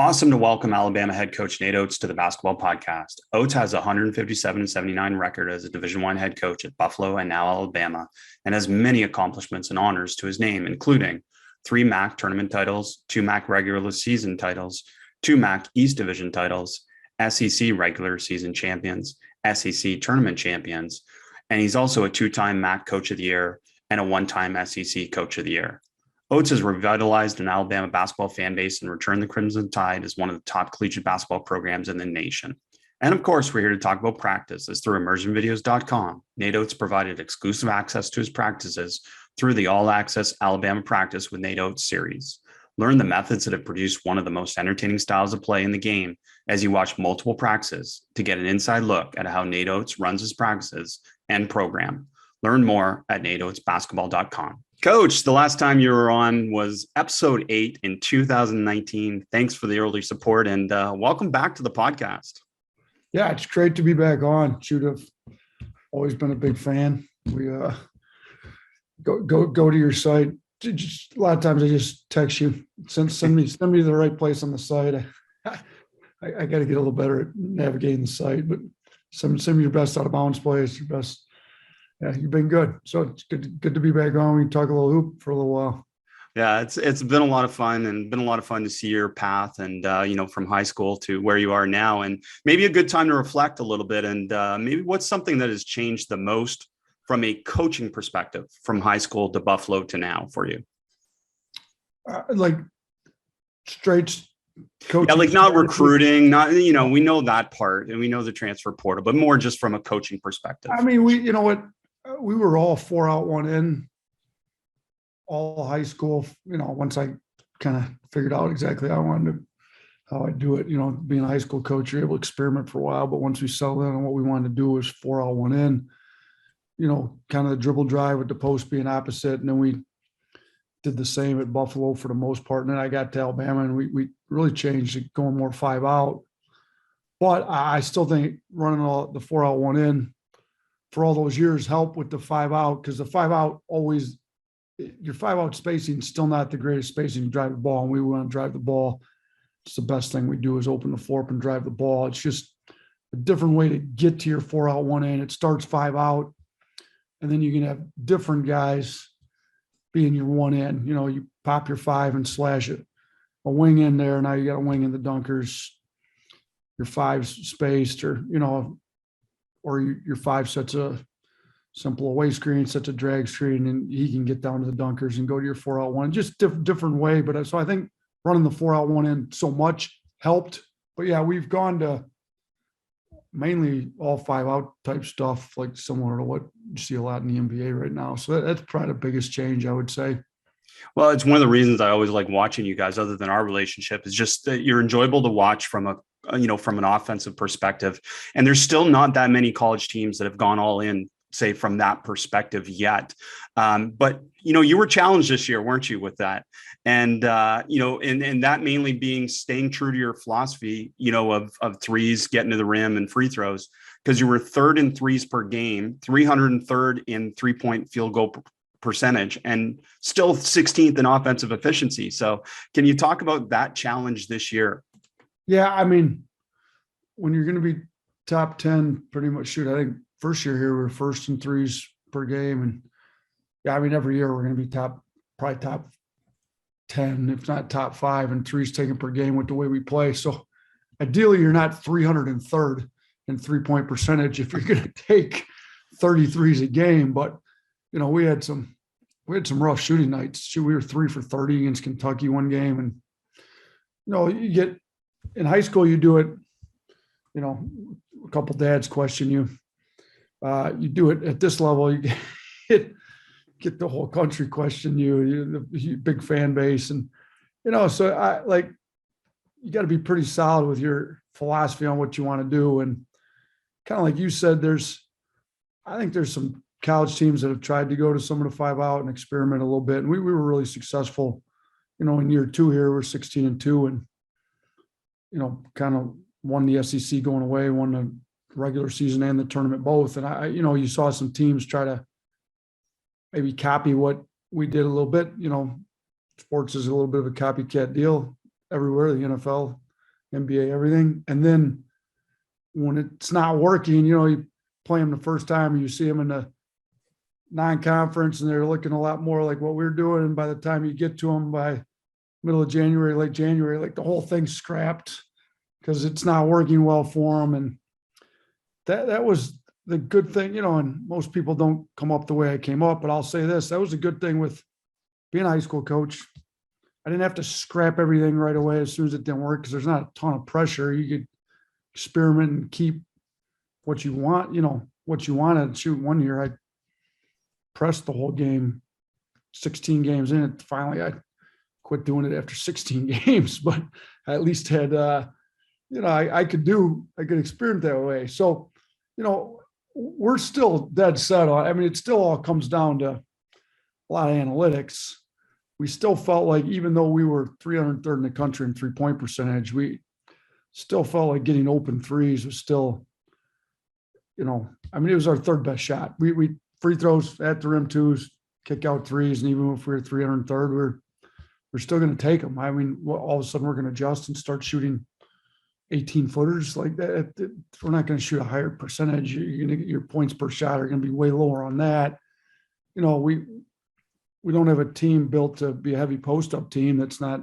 Awesome to welcome Alabama head coach Nate Oats to the basketball podcast. Oats has a 157-79 record as a Division I head coach at Buffalo and now Alabama, and has many accomplishments and honors to his name, including 3 MAC tournament titles, 2 MAC regular season titles, 2 MAC East Division titles, SEC regular season champions, SEC tournament champions, and he's also a 2-time MAC Coach of the Year and a 1-time SEC Coach of the Year. Oats has revitalized an Alabama basketball fan base and returned the Crimson Tide as one of the top collegiate basketball programs in the nation. And of course, we're here to talk about practice, as through immersionvideos.com, Nate Oats provided exclusive access to his practices through the All Access Alabama Practice with Nate Oats series. Learn the methods that have produced one of the most entertaining styles of play in the game as you watch multiple practices to get an inside look at how Nate Oats runs his practices and program. Learn more at nateoatsbasketball.com. Coach, the last time you were on was episode 8 in 2019. Thanks for the early support and welcome back to the podcast. Yeah, it's great to be back on. I've always been a big fan. We go to your site. Just, a lot of times I just text you, send me to the right place on the site. I got to get a little better at navigating the site, but send me your best out of bounds plays, your best. Yeah, you've been good. So it's good to be back on. We can talk a little hoop for a little while. Yeah, it's been a lot of fun and been a lot of fun to see your path and, from high school to where you are now, and maybe a good time to reflect a little bit. And maybe what's something that has changed the most from a coaching perspective from high school to Buffalo to now for you? Like straight coaching. Yeah, like not recruiting, not, we know that part and we know the transfer portal, but more just from a coaching perspective. I mean, we were all 4 out, 1 in, all high school. Once I kind of figured out exactly how I do it, being a high school coach, you're able to experiment for a while. But once we settled in on what we wanted to do was 4 out, 1 in, kind of the dribble drive with the post being opposite. And then we did the same at Buffalo for the most part. And then I got to Alabama and we really changed it, going more 5 out. But I still think running all the 4 out, 1 in for all those years helped with the 5 out, because the 5 out your 5 out spacing is still not the greatest spacing to drive the ball. And we want to drive the ball. It's the best thing we do is open the floor up and drive the ball. It's just a different way to get to your 4 out, 1 in. It starts 5 out, and then you can have different guys being your 1 in. You pop your 5 and slash it. A wing in there. Now you got a wing in the dunkers. Your 5's spaced, or your 5 sets a simple away screen, sets a drag screen, and he can get down to the dunkers and go to your 4 out 1. Just different way. But so I think running the 4 out 1 in so much helped. But yeah, we've gone to mainly all 5 out type stuff, like similar to what you see a lot in the NBA right now. So that's probably the biggest change, I would say. Well, it's one of the reasons I always like watching you guys, other than our relationship, is just that you're enjoyable to watch from from an offensive perspective. And there's still not that many college teams that have gone all in, say, from that perspective yet. But, you were challenged this year, weren't you, with that? And, and that mainly being staying true to your philosophy, of threes, getting to the rim and free throws, because you were 3rd in threes per game, 303rd in 3-point field goal percentage, and still 16th in offensive efficiency. So can you talk about that challenge this year? Yeah, I mean, when you're going to be top 10, pretty much I think first year here we were 1st in threes per game. And yeah, I mean, every year we're going to be probably top 10, if not top 5 in threes taken per game with the way we play. So ideally you're not 303rd in 3-point percentage if you're going to take 33s a game. But, we had some rough shooting nights. We were 3 for 30 against Kentucky one game. And, you get in high school, you do it, a couple dads question you. You do it at this level, you get the whole country question you, the big fan base. And, so you got to be pretty solid with your philosophy on what you want to do. And kind of like you said, I think there's some college teams that have tried to go to some of the 5 out and experiment a little bit. And we were really successful, in year 2 here, we're 16-2 and, kind of won the SEC going away, won the regular season and the tournament both. And you saw some teams try to maybe copy what we did a little bit. Sports is a little bit of a copycat deal everywhere, the NFL, NBA, everything. And then when it's not working, you play them the first time and you see them in the non-conference and they're looking a lot more like what we're doing. And by the time you get to them by middle of January, late January, like the whole thing's scrapped because it's not working well for them. And that was the good thing, and most people don't come up the way I came up, but I'll say this, that was a good thing with being a high school coach. I didn't have to scrap everything right away as soon as it didn't work because there's not a ton of pressure. You could experiment and keep what you want, what you wanted. Shoot, one year I pressed the whole game, 16 games in it. Finally, I quit doing it after 16 games, but I at least had, I could experiment that way. So, we're still dead set on, it still all comes down to a lot of analytics. We still felt like, even though we were 303rd in the country in 3-point percentage, we still felt like getting open threes was still, it was our third best shot. We free throws at the rim twos, kick out threes. And even if we were 303rd, we're still going to take them. All of a sudden we're going to adjust and start shooting 18 footers like that. We're not going to shoot a higher percentage. You're going to get your points per shot are going to be way lower on that. We don't have a team built to be a heavy post-up team. That's not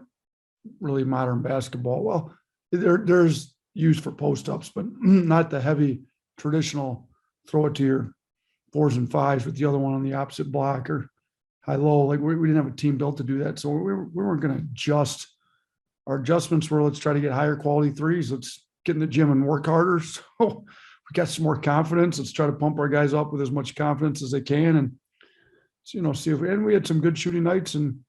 really modern basketball. Well, there's used for post-ups, but not the heavy traditional throw it to your 4s and 5s with the other one on the opposite block or high-low. Like we didn't have a team built to do that. So we weren't going to adjust. Our adjustments were, let's try to get higher quality threes. Let's get in the gym and work harder. So we got some more confidence. Let's try to pump our guys up with as much confidence as they can. And, see if and we had some good shooting nights and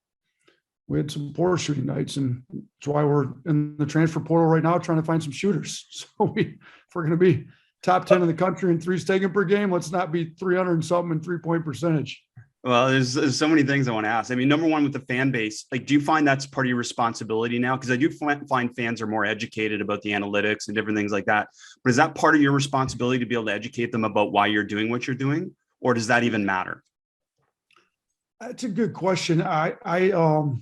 we had some poor shooting nights. And that's why we're in the transfer portal right now, trying to find some shooters. So if we're going to be top 10 in the country in threes taken per game, let's not be 300 and something in 3-point percentage. Well, there's so many things I want to ask. Number one, with the fan base, do you find that's part of your responsibility now? Because I do find fans are more educated about the analytics and different things like that. But is that part of your responsibility to be able to educate them about why you're doing what you're doing? Or does that even matter? That's a good question. I go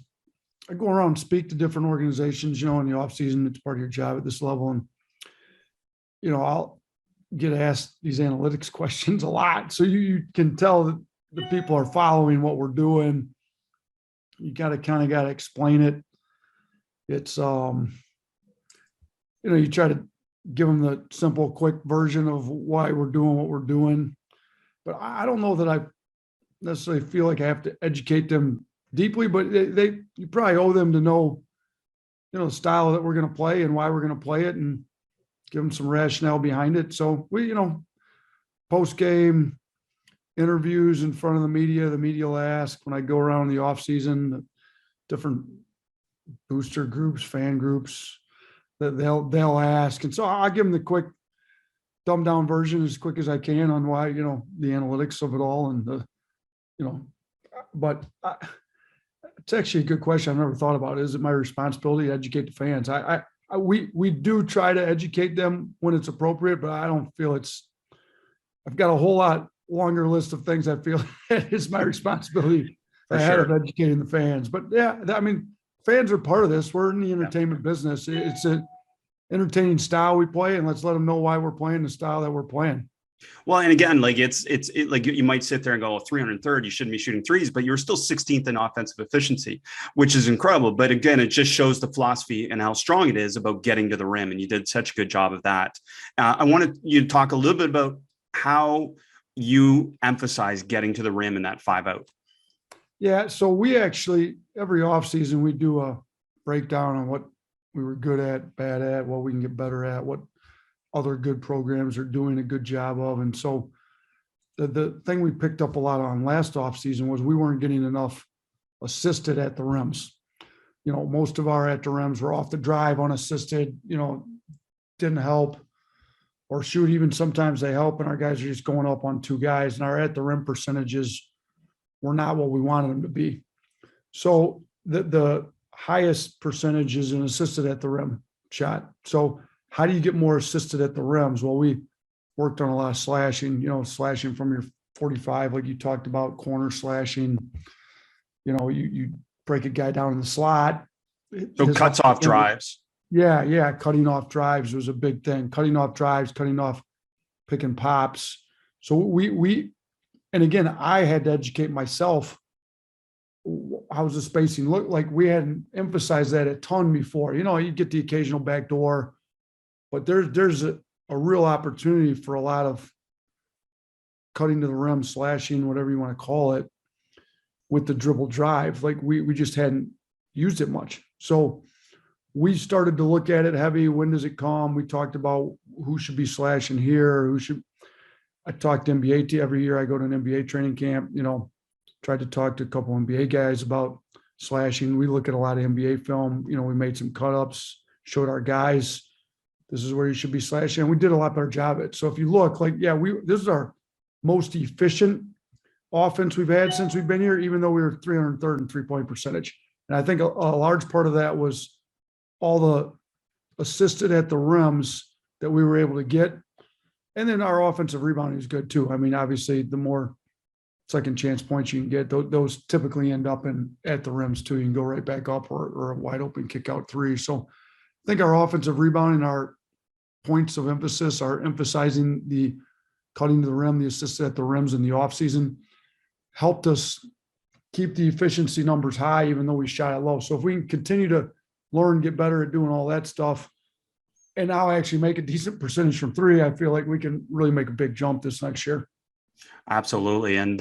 around and speak to different organizations, in the off season. It's part of your job at this level. And, I'll get asked these analytics questions a lot. So you can tell that the people are following what we're doing. You got to explain it. It's, you try to give them the simple, quick version of why we're doing what we're doing. But I don't know that I necessarily feel like I have to educate them deeply, but you probably owe them to know, the style that we're going to play and why we're going to play it and give them some rationale behind it. So we, post-game interviews in front of the media will ask when I go around in the off season, different booster groups, fan groups, that they'll ask. And so I'll give them the quick dumbed down version as quick as I can on why, the analytics of it all. And but it's actually a good question. I've never thought about it. Is it my responsibility to educate the fans? We do try to educate them when it's appropriate, but I don't feel I've got a whole lot longer list of things I feel is my responsibility ahead of educating the fans. But yeah, fans are part of this. We're in the entertainment business. It's an entertaining style we play, and let's let them know why we're playing the style that we're playing. Well, and again, it's like you might sit there and go, 303rd, you shouldn't be shooting threes, but you're still 16th in offensive efficiency, which is incredible. But again, it just shows the philosophy and how strong it is about getting to the rim. And you did such a good job of that. I wanted you to talk a little bit about how you emphasize getting to the rim in that 5-out. Yeah. So we actually, every offseason, we do a breakdown on what we were good at, bad at, what we can get better at, what other good programs are doing a good job of. And so the thing we picked up a lot on last offseason was we weren't getting enough assisted at the rims. Most of our at the rims were off the drive, unassisted, didn't help, or shoot, even sometimes they help and our guys are just going up on two guys, and our at the rim percentages were not what we wanted them to be. So the highest percentage is an assisted at the rim shot. So how do you get more assisted at the rims? Well, we worked on a lot of slashing, slashing from your 45, like you talked about, corner slashing. You break a guy down in the slot. So cuts off drives. Yeah. Cutting off drives was a big thing. Cutting off drives, cutting off picking pops. So and again, I had to educate myself. How's the spacing look like? We hadn't emphasized that a ton before. You get the occasional backdoor, but there's a real opportunity for a lot of cutting to the rim, slashing, whatever you want to call it, with the dribble drive. Like we just hadn't used it much. So we started to look at it heavy. When does it come? We talked about who should be slashing here, I talked to NBA every year. I go to an NBA training camp, tried to talk to a couple NBA guys about slashing. We look at a lot of NBA film. We made some cut-ups, showed our guys, this is where you should be slashing. And we did a lot better job at it. So if you look, this is our most efficient offense we've had since we've been here, even though we were 303rd in three-point percentage. And I think a large part of that was all the assisted at the rims that we were able to get. And then our offensive rebounding is good too. I mean, obviously, the more second chance points you can get, those typically end up at the rims too. You can go right back up or a wide open kick out three. So I think our offensive rebounding, our points of emphasis are emphasizing the cutting to the rim, the assisted at the rims in the offseason helped us keep the efficiency numbers high, even though we shot it low. So if we can continue to learn, get better at doing all that stuff, and now actually make a decent percentage from three, I feel like we can really make a big jump this next year. Absolutely. And,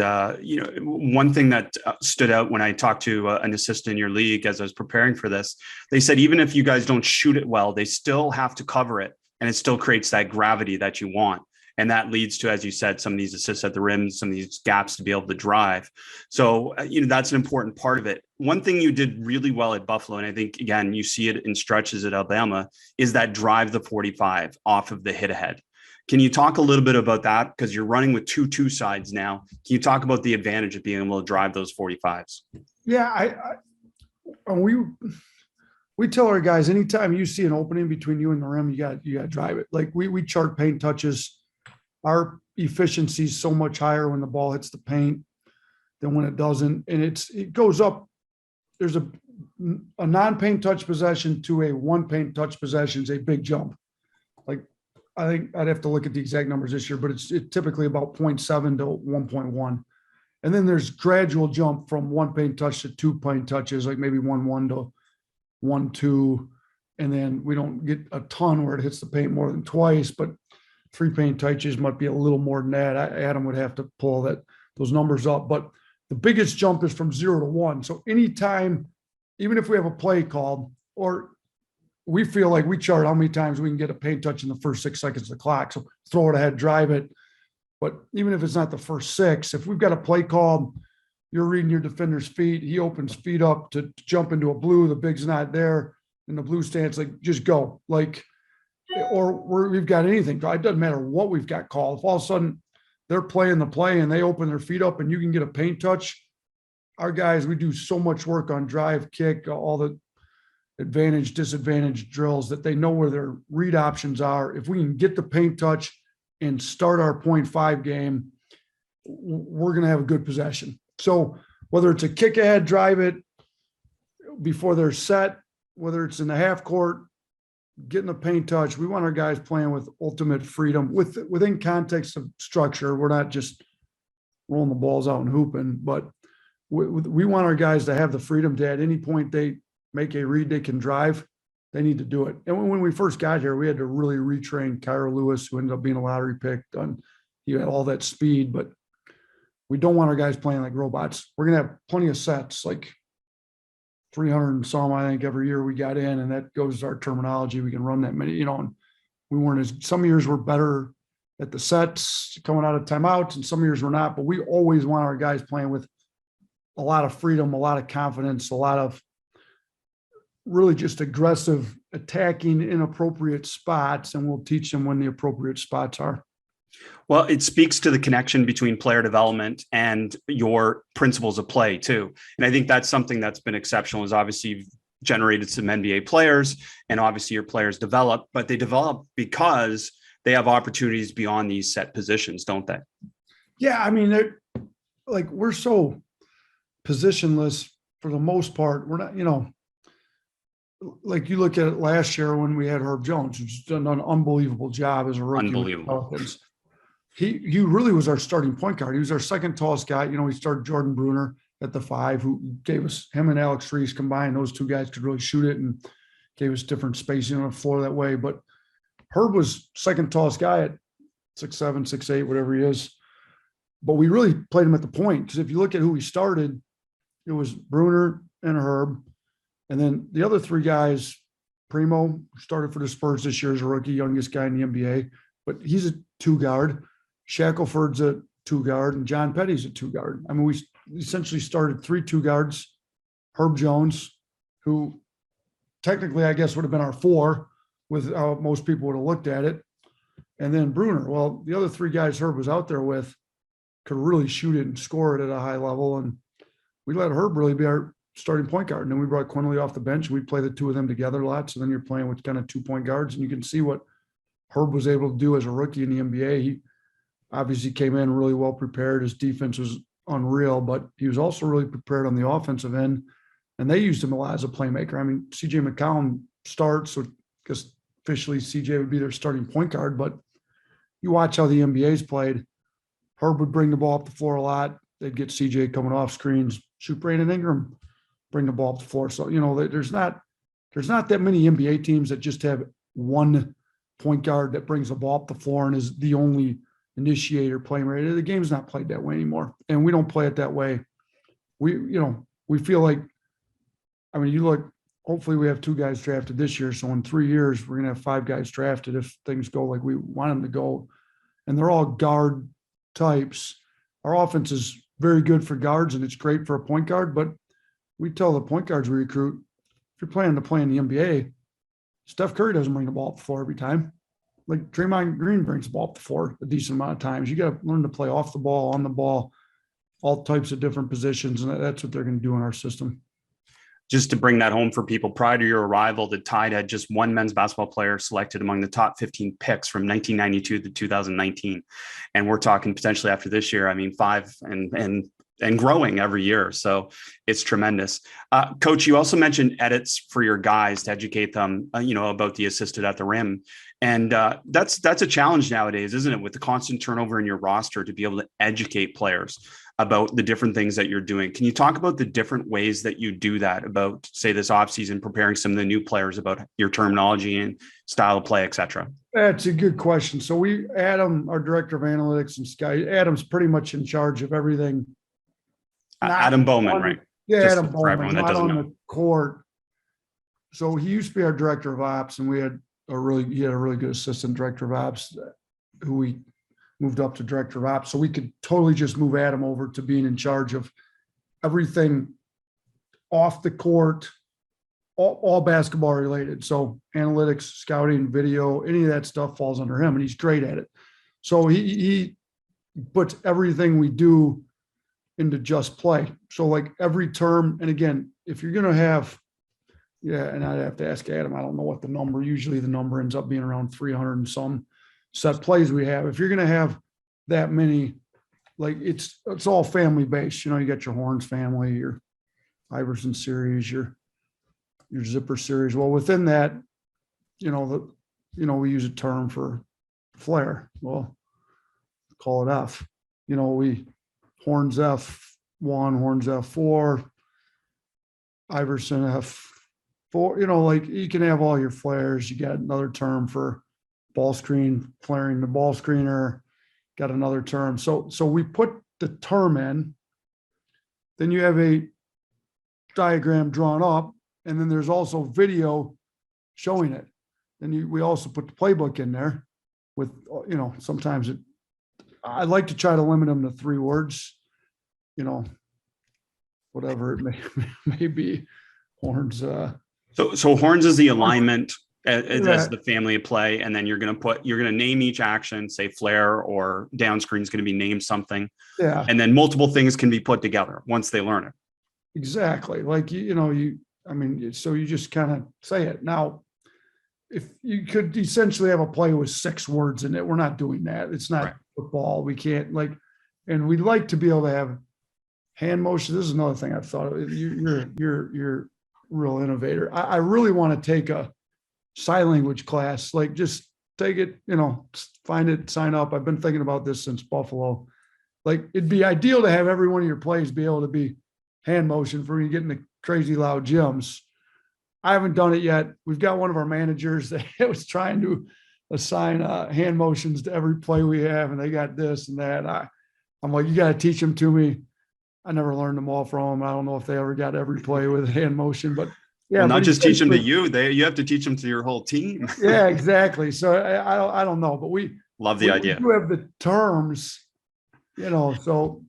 one thing that stood out when I talked to an assistant in your league as I was preparing for this, they said, even if you guys don't shoot it well, they still have to cover it. And it still creates that gravity that you want. And that leads to, as you said, some of these assists at the rim, some of these gaps to be able to drive. So, that's an important part of it. One thing you did really well at Buffalo, and I think, again, you see it in stretches at Alabama, is that drive the 45 off of the hit ahead. Can you talk a little bit about that? Because you're running with two sides now. Can you talk about the advantage of being able to drive those 45s? Yeah, we tell our guys, anytime you see an opening between you and the rim, you got to drive it. Like we chart paint touches. Our efficiency is so much higher when the ball hits the paint than when it doesn't. And it goes up. There's a non-paint touch possession to a one paint touch possession is a big jump. Like I think I'd have to look at the exact numbers this year, but it's typically about 0.7 to 1.1. And then there's gradual jump from one paint touch to two paint touches, like maybe 1.1 to 1.2. And then we don't get a ton where it hits the paint more than twice, but three paint touches might be a little more than that. Adam would have to pull those numbers up, but the biggest jump is from 0 to 1. So anytime, even if we have a play called, or we feel like we chart how many times we can get a paint touch in the first 6 seconds of the clock. So throw it ahead, drive it. But even if it's not the first 6, if we've got a play called, you're reading your defender's feet, he opens feet up to jump into a blue, the big's not there, and the blue stance, like, just go. Like, or we've got anything. It doesn't matter what we've got called. If all of a sudden they're playing the play and they open their feet up and you can get a paint touch, our guys, we do so much work on drive, kick, all the advantage, disadvantage drills that they know where their read options are. If we can get the paint touch and start our 0.5 game, we're going to have a good possession. So whether it's a kick ahead, drive it before they're set, whether it's in the half court, getting the paint touch, we want our guys playing with ultimate freedom within context of structure. We're not just rolling the balls out and hooping, but we want our guys to have the freedom to, at any point they make a read they can drive, they need to do it. And when we first got here, we had to really retrain Kyra Lewis, who ended up being a lottery pick. He had all that speed, but we don't want our guys playing like robots. We're going to have plenty of sets, like 300 and some, I think, every year we got in, and that goes to our terminology. We can run that many, and we weren't some years we're better at the sets coming out of timeouts, and some years we're not, but we always want our guys playing with a lot of freedom, a lot of confidence, a lot of really just aggressive attacking inappropriate spots, and we'll teach them when the appropriate spots are. Well, it speaks to the connection between player development and your principles of play too. And I think that's something that's been exceptional, is obviously you've generated some NBA players, and obviously your players develop, but they develop because they have opportunities beyond these set positions, don't they? Yeah. I mean, we're so positionless for the most part. We're not, like you look at it last year when we had Herb Jones, who's done an unbelievable job as a rookie. Unbelievable. He really was our starting point guard. He was our second tallest guy. You know, we started Jordan Bruner at the 5, who gave us, him and Alex Reese combined, those two guys could really shoot it and gave us different spacing on the floor that way. But Herb was second tallest guy at 6'7", 6'8", whatever he is. But we really played him at the point, because if you look at who we started, it was Bruner and Herb. And then the other 3 guys, Primo started for the Spurs this year as a rookie, youngest guy in the NBA, but he's a 2 guard. Shackelford's a 2 guard, and John Petty's a 2 guard. I mean, we essentially started 3 2 guards. Herb Jones, who technically I guess would have been our 4 with how most people would have looked at it. And then Bruner. Well, the other 3 guys Herb was out there with could really shoot it and score it at a high level. And we let Herb really be our starting point guard. And then we brought Quinley off the bench. We play the 2 of them together a lot. So then you're playing with kind of 2-point guards, and you can see what Herb was able to do as a rookie in the NBA. He obviously came in really well prepared. His defense was unreal, but he was also really prepared on the offensive end. And they used him a lot as a playmaker. I mean, CJ McCollum starts, so because officially CJ would be their starting point guard, but you watch how the NBA's played. Herb would bring the ball up the floor a lot. They'd get CJ coming off screens, shoot Brandon Ingram, bring the ball up the floor. So, you know, there's not that many NBA teams that just have one point guard that brings the ball up the floor and is the only initiator playmaker. The game's not played that way anymore. And we don't play it that way. We feel like, I mean, you look, hopefully we have 2 guys drafted this year. So in 3 years, we're going to have 5 guys drafted if things go like we want them to go. And they're all guard types. Our offense is very good for guards, and it's great for a point guard. But we tell the point guards we recruit, if you're planning to play in the NBA, Steph Curry doesn't bring the ball up the floor every time. Like Draymond Green brings the ball up the floor a decent amount of times. You got to learn to play off the ball, on the ball, all types of different positions. And that's what they're going to do in our system. Just to bring that home for people, prior to your arrival, the Tide had just 1 men's basketball player selected among the top 15 picks from 1992 to 2019. And we're talking potentially after this year, I mean, 5 and growing every year. So it's tremendous. Coach, you also mentioned edits for your guys to educate them, about the assisted at the rim. And that's a challenge nowadays, isn't it? With the constant turnover in your roster, to be able to educate players about the different things that you're doing. Can you talk about the different ways that you do that, about, say, this offseason, preparing some of the new players about your terminology and style of play, et cetera? That's a good question. So Adam, our director of analytics and Sky, Adam's pretty much in charge of everything. Adam Bowman, right? Yeah, Just Adam Bowman, not on the court. So he used to be our director of ops, and he had a really good assistant director of ops who we moved up to director of ops. So we could totally just move Adam over to being in charge of everything off the court, all basketball related. So analytics, scouting, video, any of that stuff falls under him, and he's great at it. So he puts everything we do into just play. So like every term, and again, if you're going to have, and I'd have to ask Adam, I don't know what the number, usually the number ends up being around 300 and some set plays we have. If you're going to have that many, like it's all family based, you got your Horns family, your Iverson series, your Zipper series. Well, within that, we use a term for flair. Well, call it F. We Horns F1, Horns F4, Iverson F4, like you can have all your flares. You got another term for ball screen, flaring the ball screener, got another term. So we put the term in, then you have a diagram drawn up, and then there's also video showing it. Then we also put the playbook in there with, sometimes I like to try to limit them to 3 words, whatever it may be. Horns. So Horns is the alignment as the family of play, and then you're going to name each action, say flare or down screen is going to be named something. Yeah. And then multiple things can be put together once they learn it. Exactly. Like, so you just kind of say it. Now, if you could essentially have a play with 6 words in it, we're not doing that. It's not right. Football. We can't and we'd like to be able to have hand motion. This is another thing I've thought of. You're real innovator. I really want to take a sign language class, like just take it, find it, sign up. I've been thinking about this since Buffalo. Like it'd be ideal to have every one of your plays be able to be hand motion for when you get in the crazy loud gyms. I haven't done it yet. We've got one of our managers that was trying to assign hand motions to every play we have, and they got this and that. I'm like, you got to teach them to me. I never learned them all from them. I don't know if they ever got every play with hand motion, but yeah. Well, not just teach them to you. You have to teach them to your whole team. Yeah, exactly. So I don't know, but we love the idea. We do have the terms, so,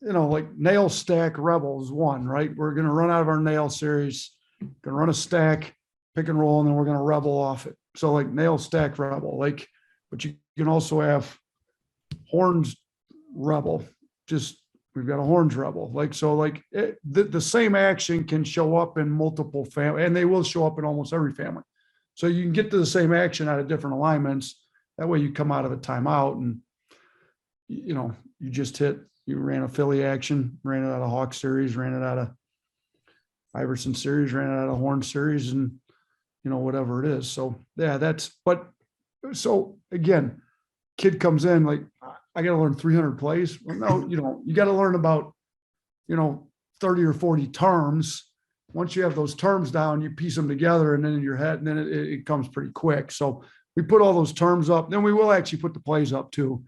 like nail stack rebel is one, right? We're going to run out of our nail series, going to run a stack, pick and roll, and then we're going to rebel off it. So like nail stack rebel, like, but you can also have horns rebel, just we've got a horns rebel. Like, so like the same action can show up in multiple family, and they will show up in almost every family. So you can get to the same action out of different alignments. That way you come out of a timeout and, you just you ran a Philly action, ran it out of Hawk series, ran it out of Iverson series, ran it out of Horn series, and, whatever it is. So yeah, so again, kid comes in like, I got to learn 300 plays. Well, no, you got to learn about, 30 or 40 terms. Once you have those terms down, you piece them together and then in your head, and then it comes pretty quick. So we put all those terms up. Then we will actually put the plays up too.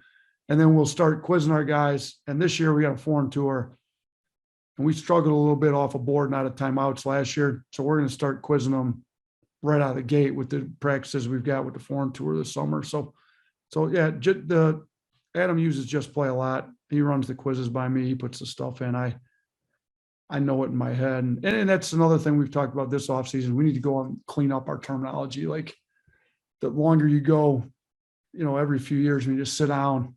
And then we'll start quizzing our guys. And this year we got a foreign tour, and we struggled a little bit off a board and out of timeouts last year. So we're going to start quizzing them right out of the gate with the practices we've got with the foreign tour this summer. So yeah, Adam uses Just Play a lot. He runs the quizzes by me. He puts the stuff in. I know it in my head. And that's another thing we've talked about this offseason. We need to go and clean up our terminology. Like the longer you go, every few years when you just sit down,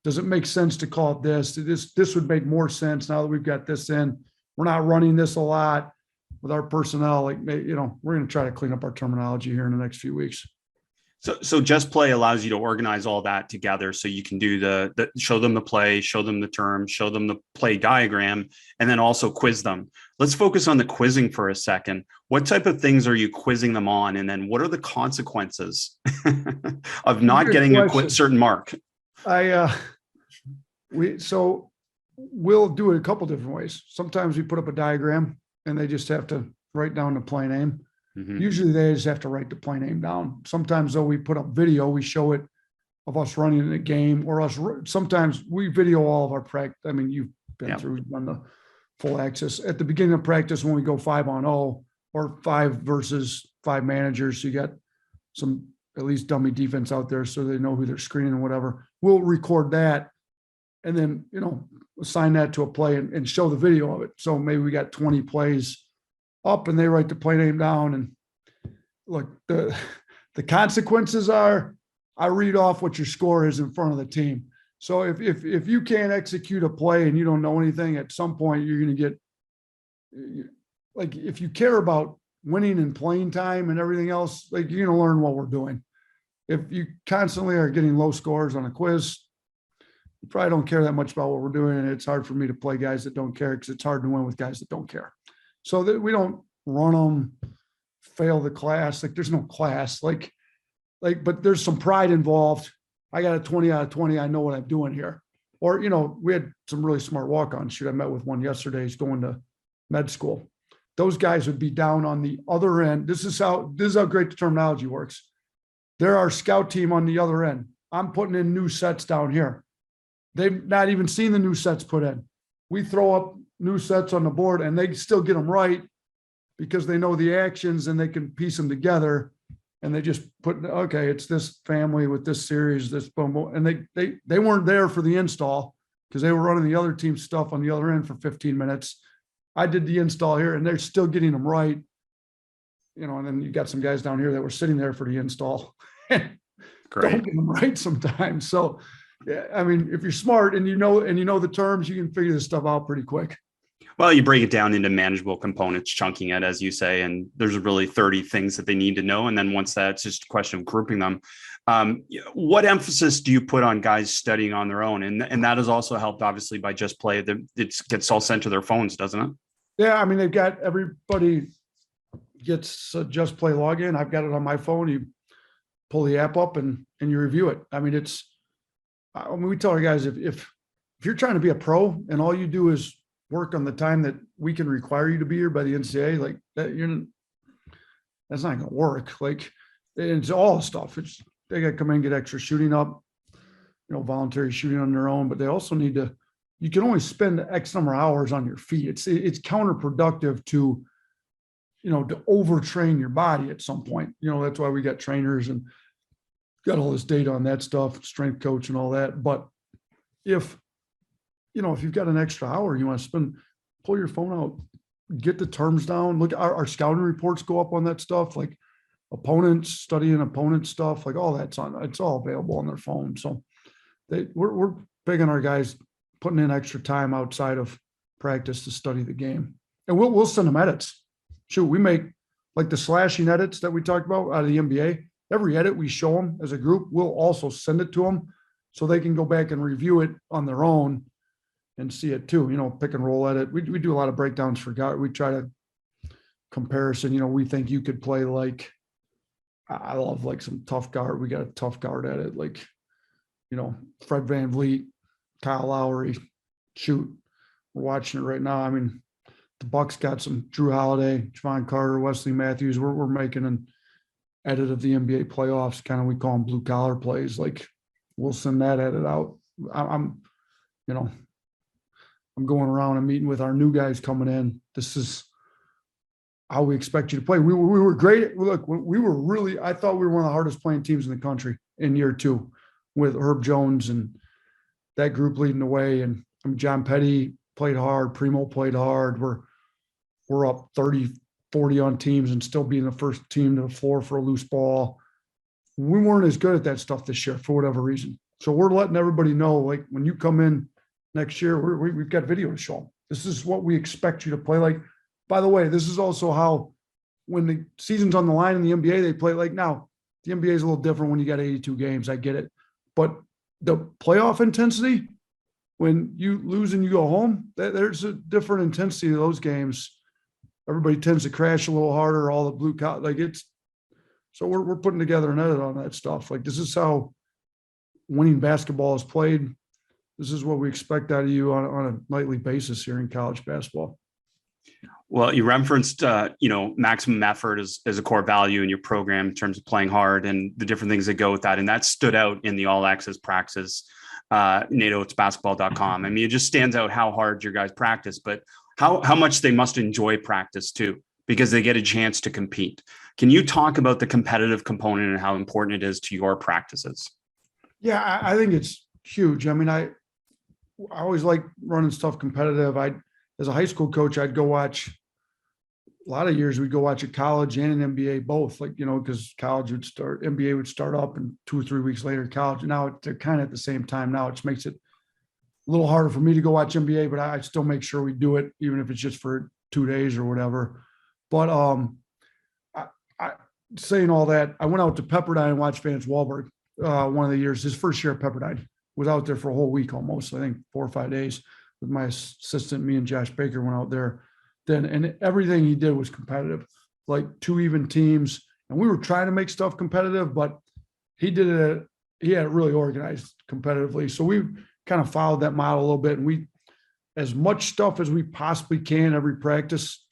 does it make sense to call it this? This would make more sense now that we've got this in. We're not running this a lot with our personnel. Like, we're going to try to clean up our terminology here in the next few weeks. So Just Play allows you to organize all that together, so you can do the show them the play, show them the term, show them the play diagram, and then also quiz them. Let's focus on the quizzing for a second. What type of things are you quizzing them on? And then what are the consequences of not getting a certain mark? We'll do it a couple different ways. Sometimes we put up a diagram and they just have to write down the play name. Mm-hmm. Usually they just have to write the play name down. Sometimes though, we put up video, we show it of us running in a game, or sometimes we video all of our practice. I mean, you've been through, on the full access at the beginning of practice when we go 5-on-0 or 5 versus 5 managers. You got some at least dummy defense out there so they know who they're screening and whatever. We'll record that and then, assign that to a play and show the video of it. So maybe we got 20 plays up and they write the play name down, and look, the consequences are, I read off what your score is in front of the team. So if you can't execute a play and you don't know anything, at some point you're going to get, like, if you care about winning and playing time and everything else, like, you're going to learn what we're doing. If you constantly are getting low scores on a quiz, you probably don't care that much about what we're doing. And it's hard for me to play guys that don't care, because it's hard to win with guys that don't care. So that we don't run them, fail the class. Like, there's no class, like, but there's some pride involved. I got a 20 out of 20. I know what I'm doing here. Or, we had some really smart walk-ons. I met with one yesterday. He's going to med school. Those guys would be down on the other end. This is how great the terminology works. They're our scout team on the other end. I'm putting in new sets down here. They've not even seen the new sets put in. We throw up new sets on the board and they still get them right because they know the actions and they can piece them together, and they just put, okay, it's this family with this series, this boom, boom. And they weren't there for the install because they were running the other team's stuff on the other end for 15 minutes. I did the install here and they're still getting them right. And then you got some guys down here that were sitting there for the install. Great. Don't get them right sometimes. So, yeah, I mean, if you're smart and you know the terms, you can figure this stuff out pretty quick. Well, you break it down into manageable components, chunking it, as you say, and there's really 30 things that they need to know. And then once that's just a question of grouping them. What emphasis do you put on guys studying on their own? And that has also helped, obviously, by Just Play. It gets all sent to their phones, doesn't it? Yeah, I mean, they've got everybody gets a Just Play login. I've got it on my phone. You pull the app up and you review it. I mean, we tell our guys, if you're trying to be a pro and all you do is work on the time that we can require you to be here by the NCAA, like that, that's not going to work. Like, it's all stuff. They got to come in and get extra shooting up, voluntary shooting on their own, but they also need to, you can only spend X number of hours on your feet. It's counterproductive to overtrain your body at some point. That's why we got trainers and got all this data on that stuff, strength coach and all that. But if you've got an extra hour you want to spend, pull your phone out, get the terms down. Look, our scouting reports go up on that stuff, like studying opponent stuff, like all that's it's all available on their phone. So we're big on our guys putting in extra time outside of practice to study the game. And we'll send them edits. Shoot, we make like the slashing edits that we talked about out of the NBA. Every edit we show them as a group, we'll also send it to them so they can go back and review it on their own and see it too. Pick and roll edit. We do a lot of breakdowns for guard. We try to comparison. We think you could play like, I love like some tough guard. We got a tough guard edit, like, Fred VanVleet, Kyle Lowry, shoot. We're watching it right now. I mean, the Bucks got some Drew Holiday, Javon Carter, Wesley Matthews. We're making an edit of the NBA playoffs. Kind of, we call them blue collar plays. Like, we'll send that edit out. I'm going around and meeting with our new guys coming in. This is how we expect you to play. We were great. Look, I thought we were one of the hardest playing teams in the country in year 2 with Herb Jones and that group leading the way. And John Petty played hard. Primo played hard. We're up 30, 40 on teams and still being the first team to the floor for a loose ball. We weren't as good at that stuff this year for whatever reason. So we're letting everybody know, like, when you come in next year, we've got video to show them. This is what we expect you to play like. By the way, this is also how, when the season's on the line in the NBA, they play like now. The NBA is a little different when you got 82 games. I get it. But the playoff intensity, when you lose and you go home, there's a different intensity to those games. Everybody tends to crash a little harder, all the blue collar, like it's, so we're putting together an edit on that stuff. Like, this is how winning basketball is played. This is what we expect out of you on a nightly basis here in college basketball. Well, you referenced, maximum effort as a core value in your program in terms of playing hard and the different things that go with that. And that stood out in the all access practice, NateOatsBasketball.com. I mean, it just stands out how hard your guys practice, but how much they must enjoy practice too, because they get a chance to compete. Can you talk about the competitive component and how important it is to your practices? Yeah, I think it's huge. I mean, I always like running stuff competitive. As a high school coach, I'd go watch, a lot of years we'd go watch a college and an NBA both, like, because college would start, NBA would start up, and 2 or 3 weeks later, college. Now they're kind of at the same time now, which makes it a little harder for me to go watch NBA, but I still make sure we do it, even if it's just for 2 days or whatever. But I saying all that, I went out to Pepperdine and watched Vance Wahlberg one of the years. His first year at Pepperdine, was out there for a whole week almost, I think 4 or 5 days with my assistant. Me and Josh Baker went out there then, and everything he did was competitive, like 2 even teams. And we were trying to make stuff competitive, but he did it. He had it really organized competitively. So we kind of followed that model a little bit, and we, as much stuff as we possibly can every practice,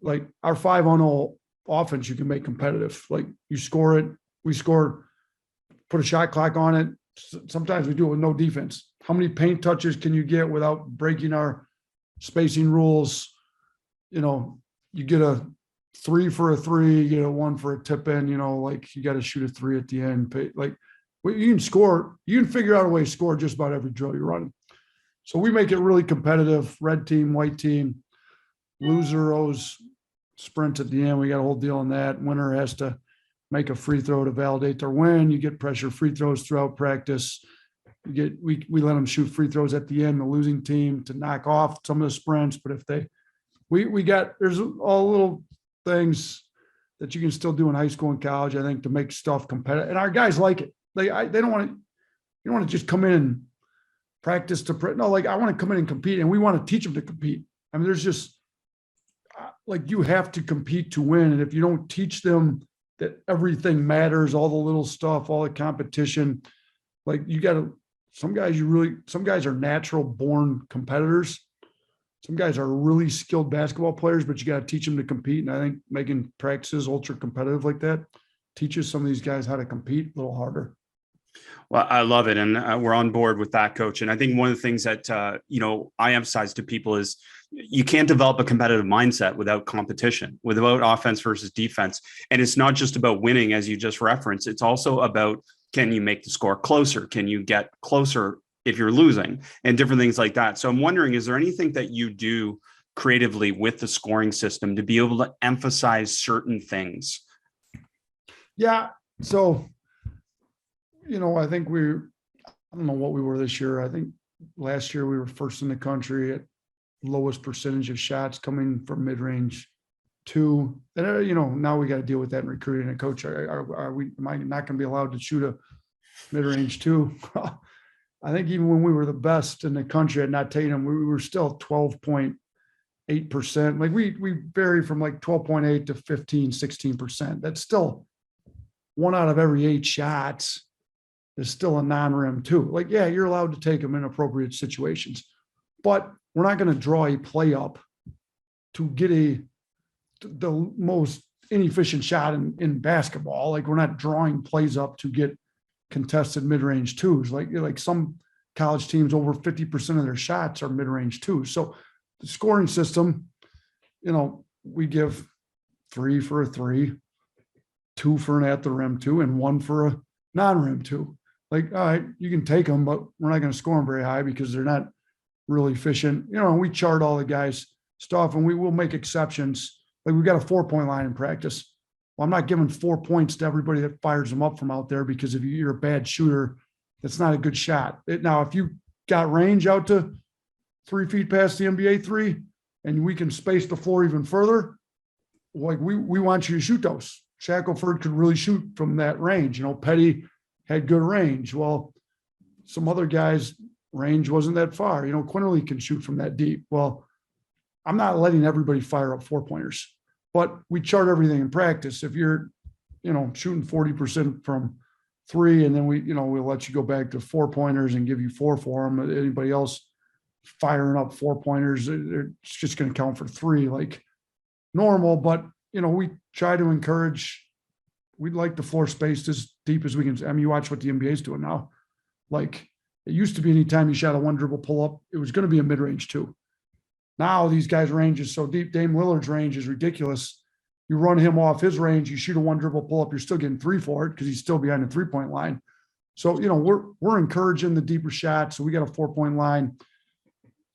like our 5-on-0 offense, you can make competitive. Like, you score it, we score, put a shot clock on it. Sometimes we do it with no defense. How many paint touches can you get without breaking our spacing rules? You get a 3 for a 3, you get a 1 for a tip in, like you got to shoot a 3 at the end. Like, you can score, you can figure out a way to score just about every drill you're running. So we make it really competitive. Red team, white team, loser owes sprints at the end. We got a whole deal on that. Winner has to make a free throw to validate their win. You get pressure free throws throughout practice. We let them shoot free throws at the end, the losing team, to knock off some of the sprints. But if there's all little things that you can still do in high school and college, I think, to make stuff competitive. And our guys like it. They don't want to, you don't want to just come in and practice to print. No, like, I want to come in and compete, and we want to teach them to compete. I mean, there's just, like you have to compete to win. And if you don't teach them that everything matters, all the little stuff, all the competition, like you got to, some guys are natural born competitors. Some guys are really skilled basketball players, but you got to teach them to compete. And I think making practices ultra competitive like that teaches some of these guys how to compete a little harder. Well, I love it. And we're on board with that, coach. And I think one of the things that, I emphasize to people is you can't develop a competitive mindset without competition, without offense versus defense. And it's not just about winning, as you just referenced. It's also about, can you make the score closer? Can you get closer if you're losing, and different things like that. So I'm wondering, is there anything that you do creatively with the scoring system to be able to emphasize certain things? Yeah. So, I think I don't know what we were this year. I think last year we were first in the country at lowest percentage of shots coming from mid-range two. And, now we got to deal with that in recruiting. And coach, am I not going to be allowed to shoot a mid-range two? I think even when we were the best in the country at not taking them, we were still 12.8%. Like we vary from like 12.8 to 15, 16%. That's still 1 out of every 8 shots is still a non-rim two. Like, yeah, you're allowed to take them in appropriate situations, but we're not going to draw a play up to get the most inefficient shot in basketball. Like we're not drawing plays up to get contested mid-range twos. Like some college teams, over 50% of their shots are mid-range twos. So the scoring system, we give 3 for a 3, 2 for an at the rim 2, and 1 for a non-rim 2. Like, all right, you can take them, but we're not going to score them very high because they're not really efficient. We chart all the guys stuff, and we will make exceptions. Like we've got a 4-point line in practice. Well, I'm not giving 4 points to everybody that fires them up from out there, because if you're a bad shooter, that's not a good shot. Now, if you got range out to 3 feet past the NBA 3, and we can space the floor even further, like we want you to shoot those. Shackelford could really shoot from that range. Petty had good range. Well, some other guys' range wasn't that far. Quinterly can shoot from that deep. Well, I'm not letting everybody fire up 4-pointers. But we chart everything in practice. If you're, shooting 40% from 3, and then we'll let you go back to 4-pointers and give you 4 for them. Anybody else firing up 4-pointers, it's just going to count for 3 like normal. But, we try to encourage, we'd like the floor spaced as deep as we can. I mean, you watch what the NBA is doing now. Like it used to be, anytime you shot a 1 dribble pull up, it was going to be a mid-range 2. Now these guys' range is so deep. Dame Lillard's range is ridiculous. You run him off his range, you shoot a 1 dribble pull up, you're still getting 3 for it because he's still behind the 3-point line. So, we're encouraging the deeper shots. So we got a 4-point line,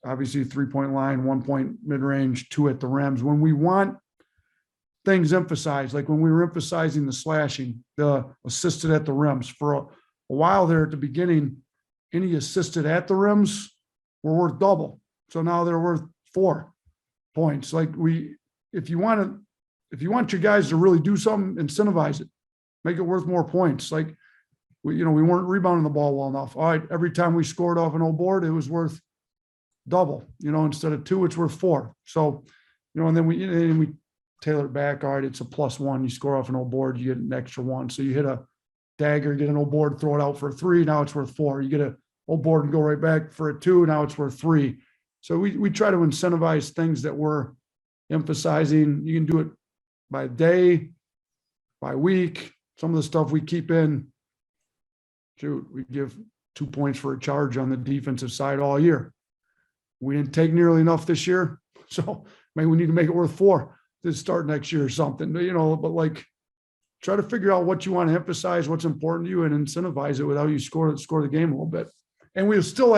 obviously a 3-point line, 1-point mid-range, 2 at the rims. When we want things emphasized, like when we were emphasizing the slashing, the assisted at the rims for a while there at the beginning, any assisted at the rims were worth double. So now they're worth 4 points. Like if you want your guys to really do something, incentivize it, make it worth more points. Like we weren't rebounding the ball well enough. All right, every time we scored off an old board, it was worth double. Instead of 2, it's worth 4. So, and then we tailor it back. All right, it's a +1. You score off an old board, you get an extra 1. So you hit a dagger, get an old board, throw it out for a 3. Now it's worth 4. You get an old board and go right back for a 2. Now it's worth 3. So we try to incentivize things that we're emphasizing. You can do it by day, by week. Some of the stuff we keep in, we give 2 points for a charge on the defensive side all year. We didn't take nearly enough this year, so maybe we need to make it worth 4 to start next year or something. But like try to figure out what you want to emphasize, what's important to you, and incentivize it without you score the game a little bit. And we'll still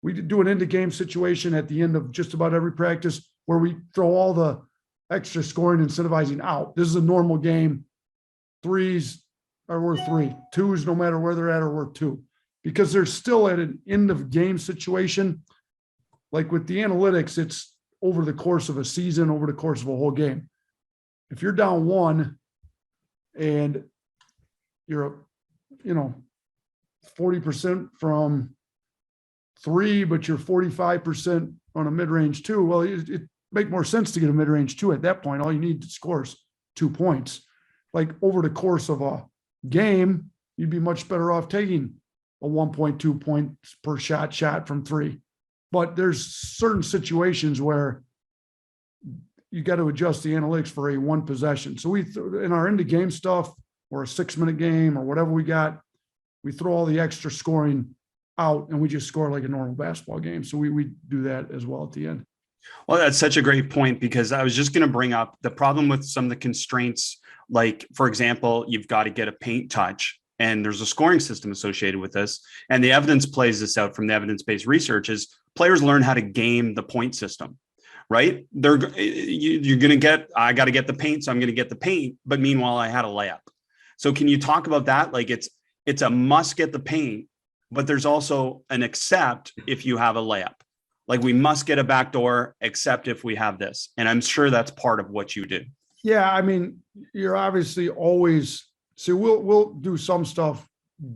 we do an end of game situation at the end of just about every practice where we throw all the extra scoring incentivizing out. This is a normal game. 3s are worth 3. 2s, no matter where they're at, are worth 2, because they're still at an end of game situation. Like with the analytics, it's over the course of a season, over the course of a whole game. If you're down 1 and you're, 40% from 3, but you're 45% on a mid-range 2, well, make more sense to get a mid-range two at that point. All you need to score is 2 points. Like over the course of a game, you'd be much better off taking a 1.2 points per shot from three. But there's certain situations where you got to adjust the analytics for a one possession. So in our end of game stuff or a 6-minute game or whatever we got, we throw all the extra scoring out and we just score like a normal basketball game. So we do that as well at the end. Well, that's such a great point, because I was just going to bring up the problem with some of the constraints. Like, for example, you've got to get a paint touch, and there's a scoring system associated with this. And the evidence plays this out from the evidence-based research is players learn how to game the point system, right? You're going to get, I got to get the paint, so I'm going to get the paint. But meanwhile, I had a layup. So can you talk about that? Like it's a must get the paint, but there's also an accept if you have a layup. Like we must get a backdoor except if we have this. And I'm sure that's part of what you do. Yeah. I mean, you're obviously always, see, we'll do some stuff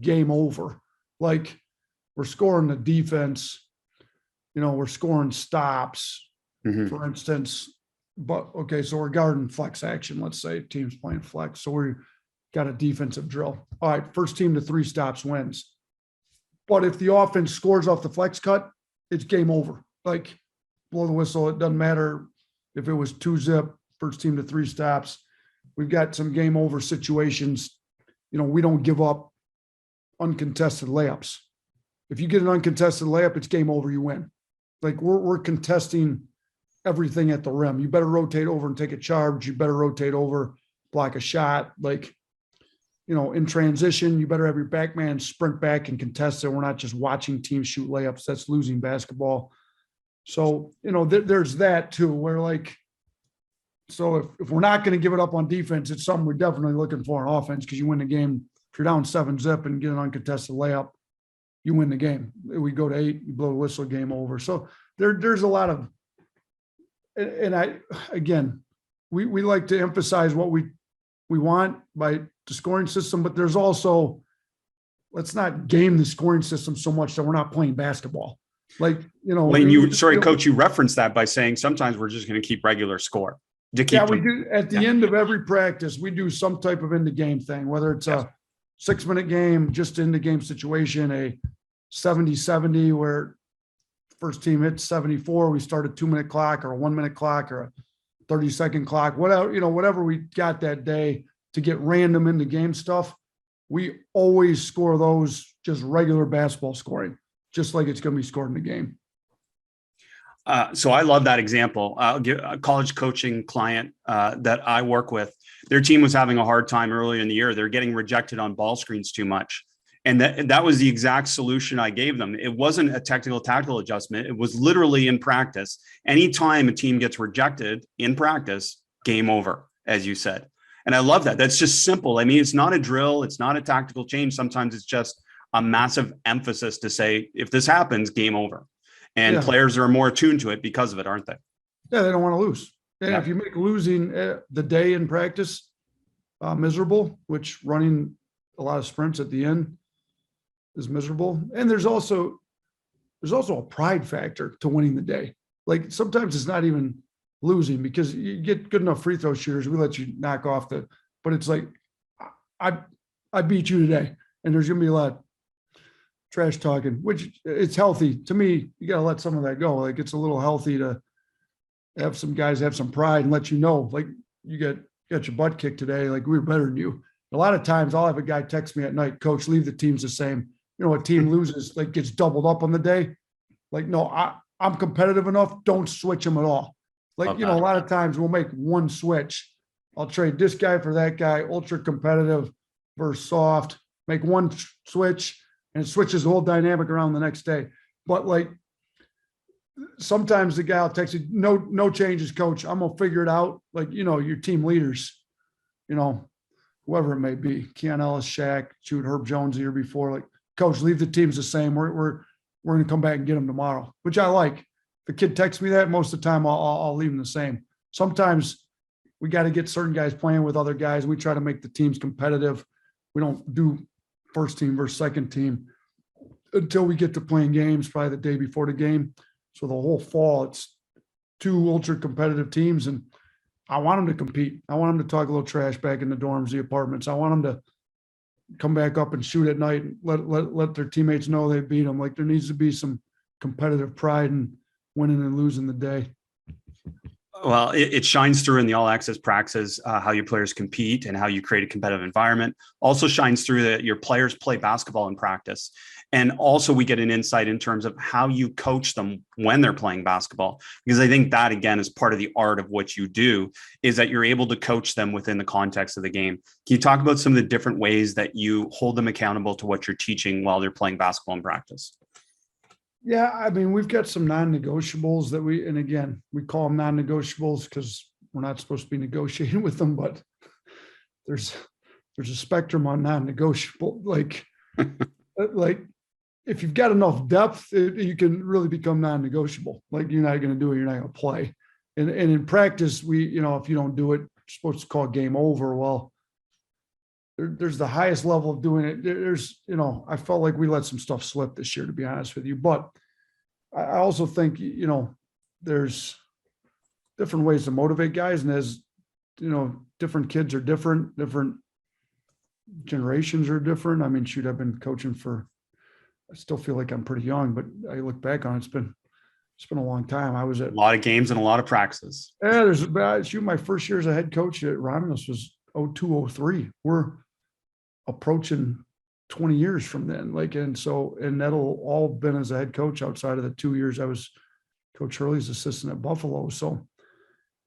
game over. Like we're scoring the defense, we're scoring stops, for instance. But okay, so we're guarding flex action. Let's say team's playing flex. So we got a defensive drill. All right, first team to 3 stops wins. But if the offense scores off the flex cut, it's game over. Like blow the whistle. It doesn't matter if it was 2-zip, first team to 3 stops. We've got some game over situations. We don't give up uncontested layups. If you get an uncontested layup, it's game over. You win. Like we're contesting everything at the rim. You better rotate over and take a charge. You better rotate over, block a shot. Like, in transition, you better have your back man sprint back and contest it. We're not just watching teams shoot layups. That's losing basketball. So, there's that too, where like, so if we're not going to give it up on defense, it's something we're definitely looking for on offense, because you win the game. If you're down 7-zip and get an uncontested layup, you win the game. We go to 8, you blow the whistle, game over. So there's a lot of, and we like to emphasize what we want by the scoring system, but there's also, let's not game the scoring system so much that we're not playing basketball. Like, Coach, you referenced that by saying sometimes we're just going to keep regular score. We do at the end of every practice, we do some type of end of game thing, whether it's a 6-minute game, just in the game situation, a 70-70 where first team hits 74, we start a 2-minute clock or a 1-minute clock or a 30-second clock, whatever we got that day to get random in the game stuff. We always score those just regular basketball scoring, just like it's going to be scored in the game. So I love that example. I'll give a college coaching client that I work with. Their team was having a hard time earlier in the year. They're getting rejected on ball screens too much. And that was the exact solution I gave them. It wasn't a tactical adjustment. It was literally in practice. Anytime a team gets rejected in practice, game over, as you said. And I love that. That's just simple. I mean, it's not a drill. It's not a tactical change. Sometimes it's just a massive emphasis to say, if this happens, game over. And players are more attuned to it because of it, aren't they? Yeah, they don't want to lose. And if you make losing the day in practice miserable, which running a lot of sprints at the end is miserable. And there's also a pride factor to winning the day. Like sometimes it's not even losing, because you get good enough free throw shooters, we let you knock off but it's like, I beat you today. And there's going to be a lot of trash talking, which it's healthy. To me, you got to let some of that go. Like it's a little healthy to have some guys have some pride and let you know, like you got your butt kicked today. Like we were better than you. A lot of times I'll have a guy text me at night, "Coach, leave the teams the same." A team loses, like gets doubled up on the day. Like, no, I'm competitive enough. Don't switch them at all. Like, a lot of times we'll make one switch. I'll trade this guy for that guy, ultra competitive versus soft, make one switch, and it switches the whole dynamic around the next day. But like sometimes the guy will text you, no changes, coach. I'm gonna figure it out. Like, your team leaders, whoever it may be, Keon Ellis, Shaq, shoot Herb Jones the year before, like, coach, leave the teams the same. We're gonna come back and get them tomorrow, which I like. If the kid texts me that, most of the time I'll leave them the same. Sometimes we got to get certain guys playing with other guys. We try to make the teams competitive. We don't do first team versus second team until we get to playing games, probably the day before the game. So the whole fall, it's two ultra competitive teams, and I want them to compete. I want them to talk a little trash back in the dorms, the apartments. I want them to come back up and shoot at night and let their teammates know they beat them. Like, there needs to be some competitive pride in winning and losing the day. Well, it shines through in the all access practices, how your players compete and how you create a competitive environment. Also shines through that your players play basketball in practice. And also we get an insight in terms of how you coach them when they're playing basketball, because I think that, again, is part of the art of what you do, is that you're able to coach them within the context of the game. Can you talk about some of the different ways that you hold them accountable to what you're teaching while they're playing basketball in practice? Yeah, I mean, we've got some non-negotiables that and again, we call them non-negotiables because we're not supposed to be negotiating with them, but there's a spectrum on non-negotiable. Like if you've got enough depth, you can really become non-negotiable. Like, you're not going to do it, you're not going to play. And in practice, if you don't do it, you're supposed to call game over. Well, there's the highest level of doing it. I felt like we let some stuff slip this year, to be honest with you. But I also think, there's different ways to motivate guys. And as, different kids are different generations are different. I mean, shoot, I've been coaching I still feel like I'm pretty young, but I look back on it, it's been a long time. I was at a lot of games and a lot of practices. Yeah, my first year as a head coach at Romulus was 02, 03. We're approaching 20 years from then. And that'll all been as a head coach outside of the 2 years I was Coach Hurley's assistant at Buffalo. So,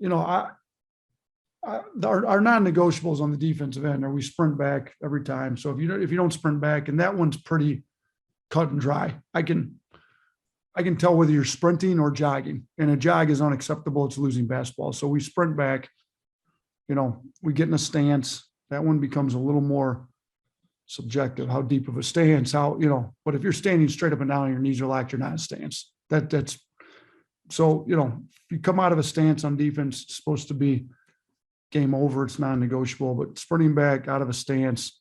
our non-negotiables on the defensive end are we sprint back every time. So if you don't sprint back, and that one's pretty cut and dry, I can tell whether you're sprinting or jogging, and a jog is unacceptable. It's losing basketball. So we sprint back, we get in a stance. That one becomes a little more subjective. How deep of a stance, but if you're standing straight up and down and your knees are locked, you're not in a stance. That's so, if you come out of a stance on defense, it's supposed to be game over. It's non-negotiable. But sprinting back out of a stance,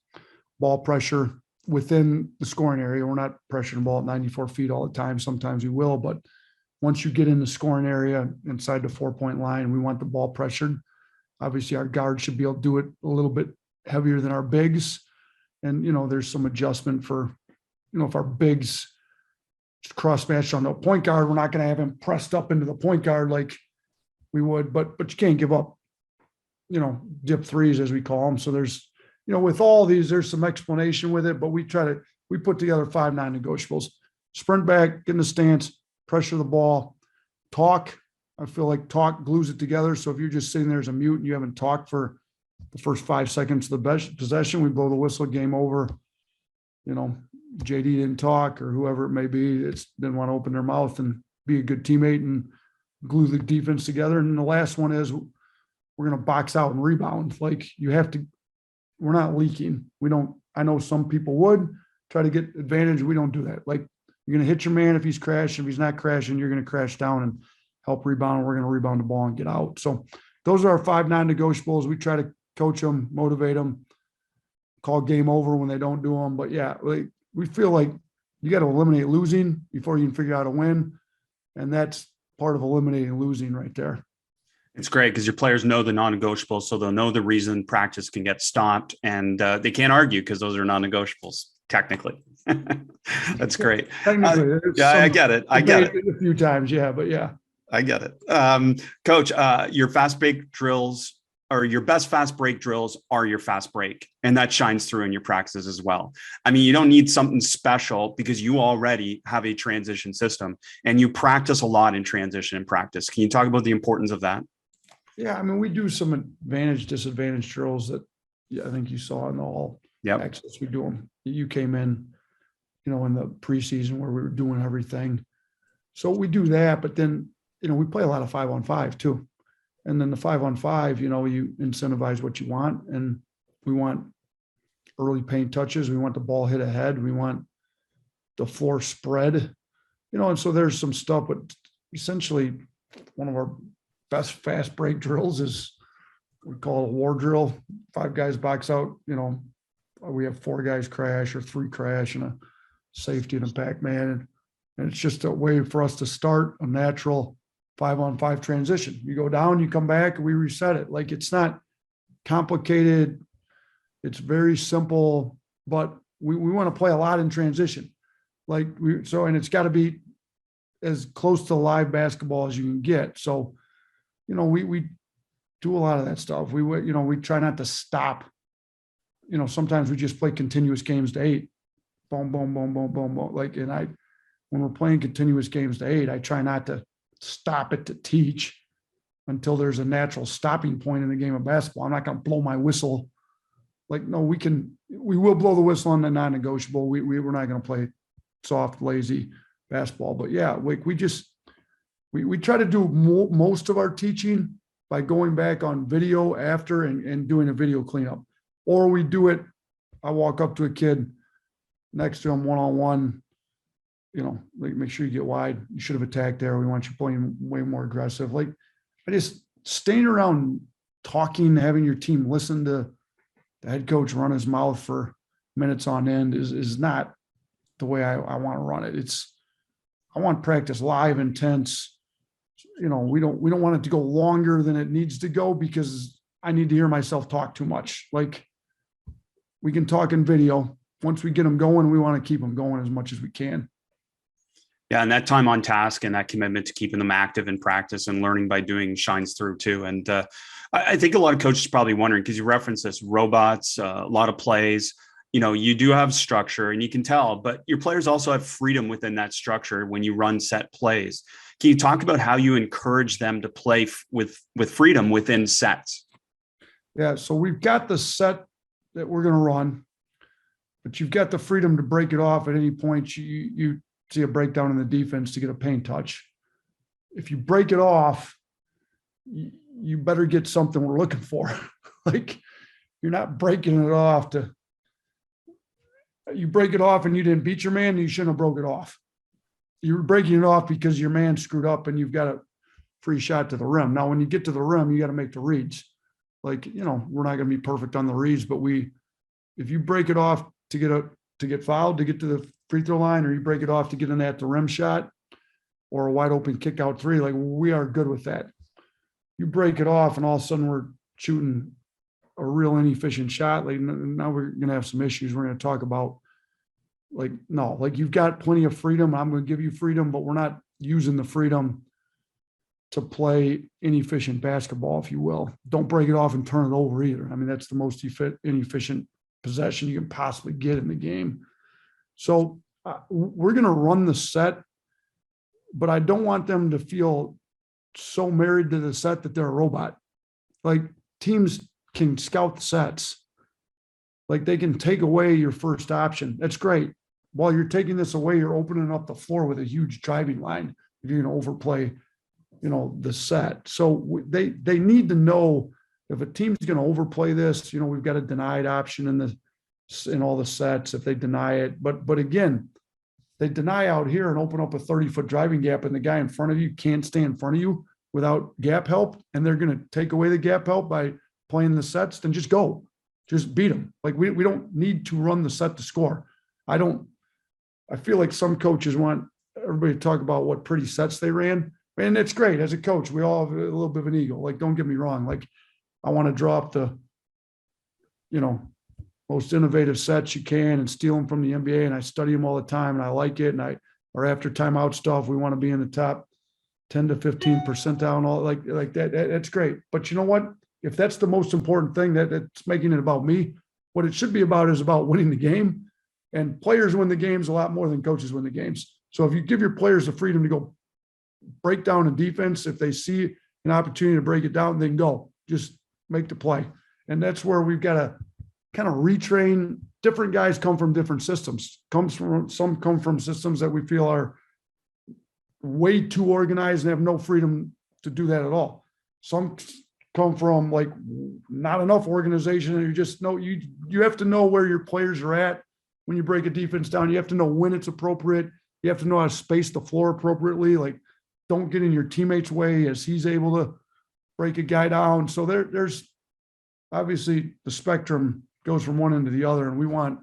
ball pressure within the scoring area. We're not pressuring the ball at 94 feet all the time. Sometimes we will, but once you get in the scoring area inside the 4-point line, we want the ball pressured. Obviously, our guards should be able to do it a little bit heavier than our bigs. And, there's some adjustment for, if our bigs cross match on the point guard, we're not going to have him pressed up into the point guard like we would, but you can't give up, dip threes, as we call them. So there's, with all these, there's some explanation with it, but we put together 5 non-negotiables: sprint back, get in the stance, pressure the ball, talk. I feel like talk glues it together. So if you're just sitting there as a mute and you haven't talked for the first 5 seconds of the best possession, we blow the whistle, game over. JD didn't talk, or whoever it may be, didn't want to open their mouth and be a good teammate and glue the defense together. And then the last one is we're going to box out and rebound. Like, we're not leaking. I know some people would try to get advantage. We don't do that. Like, you're going to hit your man if he's crashing. If he's not crashing, you're going to crash down and help rebound. We're going to rebound the ball and get out. So those are our 5 non-negotiables. We try to coach them, motivate them, call game over when they don't do them. But yeah, we feel like you got to eliminate losing before you can figure out a win. And that's part of eliminating losing right there. It's great because your players know the non-negotiables, so they'll know the reason practice can get stopped, and they can't argue because those are non-negotiables, technically. That's great. I get it. A few times, yeah, but yeah. I get it. Coach, your fast break drills, or your best fast break drills, are your fast break, and that shines through in your practices as well. I mean, you don't need something special because you already have a transition system and you practice a lot in transition and practice. Can you talk about the importance of that? Yeah, I mean, we do some advantage, disadvantage drills that I think you saw in the all access. We do them. You came in, in the preseason where we were doing everything. So we do that, but then, we play a lot of 5-on-5 too. And then the 5-on-5, you incentivize what you want. And we want early paint touches. We want the ball hit ahead. We want the floor spread, and so there's some stuff, but essentially one of our best fast break drills is, we call it a war drill. 5 guys box out, we have 4 guys crash or 3 crash and a safety and a pack man. And it's just a way for us to start a natural 5-on-5 transition. You go down, you come back, and we reset it. Like, it's not complicated. It's very simple, but we want to play a lot in transition. And it's got to be as close to live basketball as you can get. So, we do a lot of that stuff. We try not to stop. Sometimes we just play continuous games to 8. Boom, boom, boom, boom, boom, boom. When we're playing continuous games to 8, I try not to stop it to teach until there's a natural stopping point in the game of basketball. I'm not going to blow my whistle. No, we will blow the whistle on the non-negotiable. We're not going to play soft, lazy basketball. But yeah, we try to do most of our teaching by going back on video after and doing a video cleanup. Or we do it, I walk up to a kid next to him one-on-one, make sure you get wide. You should have attacked there. We want you playing way more aggressive. I just staying around talking, having your team listen to the head coach run his mouth for minutes on end is not the way I want to run it. I want practice live, intense. We don't want it to go longer than it needs to go because I need to hear myself talk too much. We can talk in video. Once we get them going, we want to keep them going as much as we can. Yeah, and that time on task and that commitment to keeping them active in practice and learning by doing shines through too. And I think a lot of coaches are probably wondering, because you reference this, robots, a lot of plays, you do have structure and you can tell, but your players also have freedom within that structure when you run set plays. Can you talk about how you encourage them to play with freedom within sets? Yeah, so we've got the set that we're going to run, but you've got the freedom to break it off at any point. You see a breakdown in the defense to get a paint touch. If you break it off, you better get something we're looking for. You're not breaking it off you break it off and you didn't beat your man, you shouldn't have broke it off. You're breaking it off because your man screwed up and you've got a free shot to the rim. Now, when you get to the rim, you got to make the reads. We're not going to be perfect on the reads, but if you break it off to get fouled, to get to the free throw line, or you break it off to get in at the rim shot or a wide open kick out 3, we are good with that. You break it off and all of a sudden we're shooting a real inefficient shot. Now we're going to have some issues. We're going to talk about you've got plenty of freedom. I'm going to give you freedom, but we're not using the freedom to play inefficient basketball, if you will. Don't break it off and turn it over either. That's the most inefficient possession you can possibly get in the game. So we're going to run the set, but I don't want them to feel so married to the set that they're a robot. Teams can scout the sets. They can take away your first option. That's great. While you're taking this away, you're opening up the floor with a huge driving line if you're going to overplay, the set. So they need to know if a team's going to overplay this, we've got a denied option in all the sets if they deny it. But again, they deny out here and open up a 30-foot driving gap, and the guy in front of you can't stay in front of you without gap help, and they're going to take away the gap help by playing the sets, then just beat them. We don't need to run the set to score. I feel like some coaches want everybody to talk about what pretty sets they ran. And it's great. As a coach, we all have a little bit of an ego. Don't get me wrong. I want to drop the, most innovative sets you can and steal them from the NBA. And I study them all the time and I like it. And or after timeout stuff, we want to be in the top 10 to 15 percentile and all like that. That's great. But you know what? If that's the most important thing that's making it about me, what it should be about is about winning the game. And players win the games a lot more than coaches win the games. So if you give your players the freedom to go break down a defense, if they see an opportunity to break it down, then go. Just make the play. And that's where we've got to kind of retrain. Different guys come from different systems. Some come from systems that we feel are way too organized and have no freedom to do that at all. Some come from not enough organization, and you just know you have to know where your players are at when you break a defense down. You have to know when it's appropriate. You have to know how to space the floor appropriately. Don't get in your teammate's way as he's able to break a guy down. So there's obviously the spectrum goes from one end to the other, and we want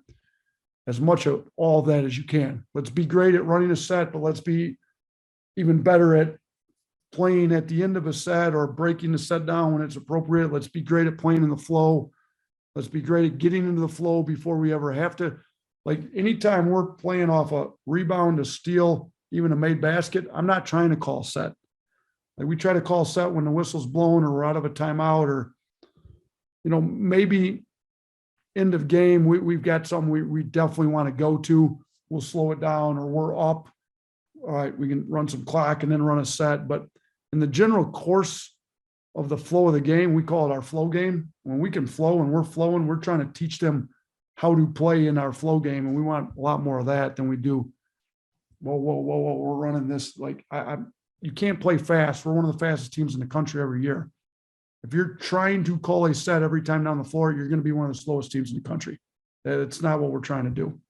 as much of all that as you can. Let's be great at running a set, but let's be even better at playing at the end of a set or breaking the set down when it's appropriate. Let's be great at playing in the flow. Let's be great at getting into the flow before we ever have to. Like anytime we're playing off a rebound, a steal, even a made basket, I'm not trying to call set. Like we try to call set when the whistle's blown or we're out of a timeout or, maybe end of game, we've got something we definitely want to go to. We'll slow it down or we're up. All right, we can run some clock and then run a set. But in the general course of the flow of the game, we call it our flow game. When we can flow and we're flowing, we're trying to teach them how to play in our flow game. And we want a lot more of that than we do. Whoa, we're running this. Like you can't play fast. We're one of the fastest teams in the country every year. If you're trying to call a set every time down the floor, you're going to be one of the slowest teams in the country. It's not what we're trying to do.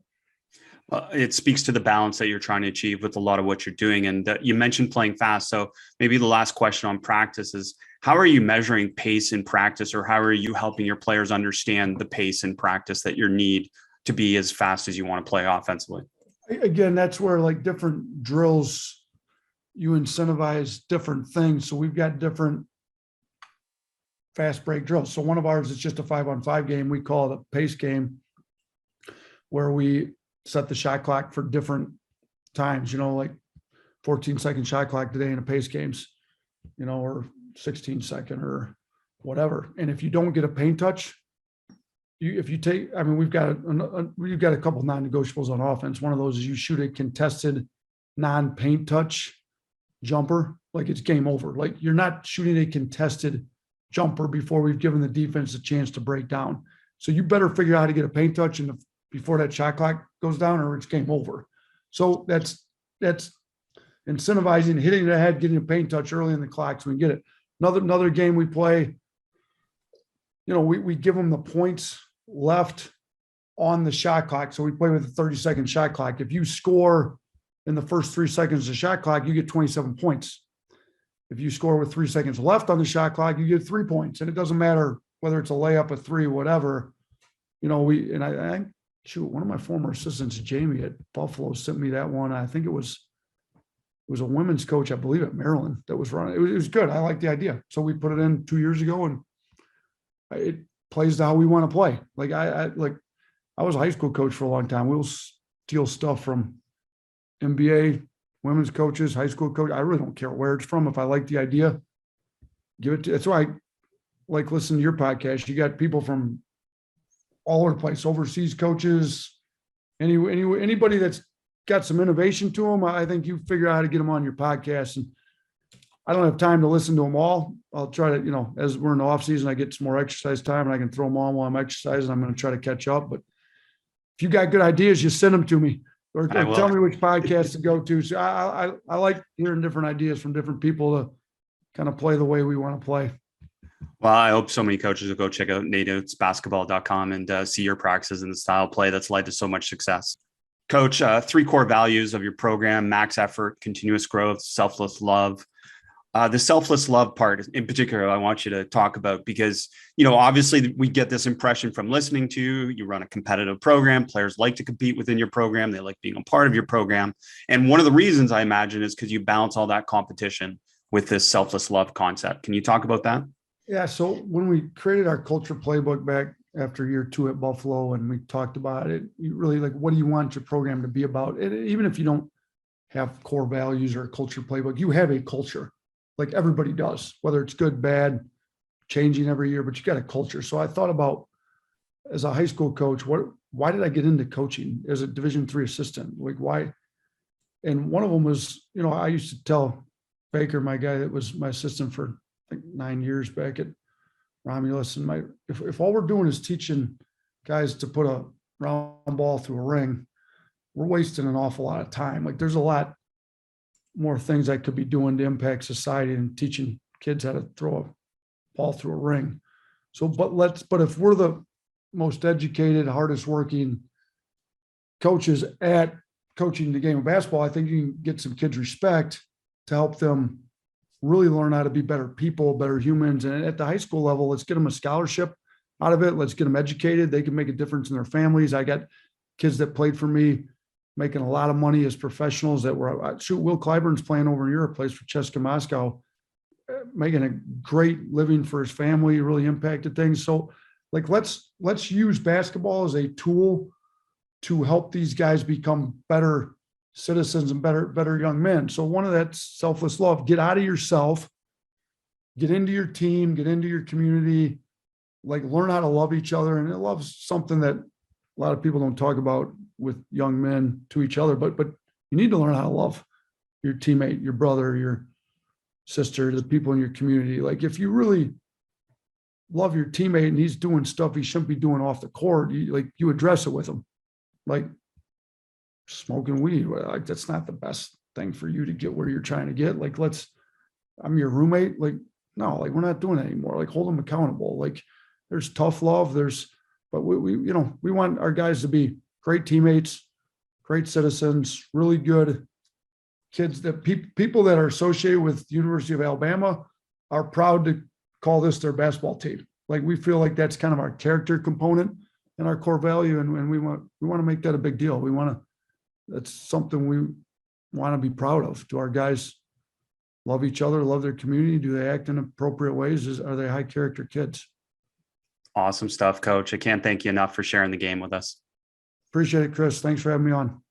It speaks to the balance that you're trying to achieve with a lot of what you're doing. And you mentioned playing fast. So maybe the last question on practice is, how are you measuring pace in practice, or how are you helping your players understand the pace in practice that you need to be as fast as you want to play offensively? Again, that's where like different drills, you incentivize different things. So we've got different fast break drills. So one of ours is just a 5-on-5 game. We call it a pace game, where we set the shot clock for different times, like 14-second shot clock today in a pace games, or 16-second or whatever. And if you don't get a paint touch, we've got a couple non-negotiables on offense. One of those is you shoot a contested non-paint touch jumper, like it's game over. Like you're not shooting a contested jumper before we've given the defense a chance to break down. So you better figure out how to get a paint touch before that shot clock goes down, or it's game over. So that's incentivizing, hitting the head, getting a paint touch early in the clock so we can get it. Another game we play, we give them the points left on the shot clock. So we play with a 30-second shot clock. If you score in the first 3 seconds of the shot clock, you get 27 points. If you score with 3 seconds left on the shot clock, you get 3 points. And it doesn't matter whether it's a layup, a three, whatever. I one of my former assistants, Jamie at Buffalo, sent me that one. I think it was a women's coach, I believe, at Maryland that was running. It was good. I like the idea. So we put it in 2 years ago, and it plays to how we want to play. Like I was a high school coach for a long time. We'll steal stuff from NBA, women's coaches, high school coach. I really don't care where it's from. If I like the idea, give it to. That's why I like listening to your podcast. You got people from all over the place, overseas coaches, anybody that's got some innovation to them. I think you figure out how to get them on your podcast. And I don't have time to listen to them all. I'll try to, as we're in the off season, I get some more exercise time and I can throw them on while I'm exercising. I'm going to try to catch up. But if you got good ideas, you send them to me or tell me which podcast to go to. So I like hearing different ideas from different people to kind of play the way we want to play. Well, I hope so many coaches will go check out nateoatsbasketball.com and see your practices and the style of play that's led to so much success. Coach, 3 core values of your program: max effort, continuous growth, selfless love. The selfless love part in particular, I want you to talk about, because, obviously we get this impression from listening to you. You run a competitive program. Players like to compete within your program. They like being a part of your program. And one of the reasons, I imagine, is because you balance all that competition with this selfless love concept. Can you talk about that? Yeah. So when we created our culture playbook back after year 2 at Buffalo, and we talked about it, you really what do you want your program to be about? Even if you don't have core values or a culture playbook, you have a culture like everybody does, whether it's good, bad, changing every year, but you got a culture. So I thought about, as a high school coach, why did I get into coaching as a Division III assistant? Like why? And one of them was, I used to tell Baker, my guy that was my assistant for 9 years back at Romulus, and if all we're doing is teaching guys to put a round ball through a ring, we're wasting an awful lot of time. Like there's a lot more things I could be doing to impact society and teaching kids how to throw a ball through a ring. So, but if we're the most educated, hardest working coaches at coaching the game of basketball, I think you can get some kids respect to help them really learn how to be better people, better humans. And at the high school level, let's get them a scholarship out of it. Let's get them educated. They can make a difference in their families. I got kids that played for me making a lot of money as professionals that were, Will Clyburn's playing over in Europe, plays for CSKA Moscow. making a great living for his family, really impacted things. So like, let's use basketball as a tool to help these guys become better citizens and better young men. So one of that's selfless love. Get out of yourself, get into your team, get into your community, like learn how to love each other. And love's something that a lot of people don't talk about with young men to each other, but you need to learn how to love your teammate, your brother, your sister, the people in your community. Like if you really love your teammate and he's doing stuff he shouldn't be doing off the court, you address it with him. Like smoking weed, like that's not the best thing for you to get where you're trying to get. Like, I'm your roommate. Like, no, like we're not doing it anymore. Like hold them accountable. Like there's tough love. But we want our guys to be great teammates, great citizens, really good kids, that people that are associated with the University of Alabama are proud to call this their basketball team. Like we feel like that's kind of our character component and our core value. And we want to make that a big deal. That's something we want to be proud of. Do our guys love each other, love their community? Do they act in appropriate ways? Are they high character kids? Awesome stuff, Coach. I can't thank you enough for sharing the game with us. Appreciate it, Chris. Thanks for having me on.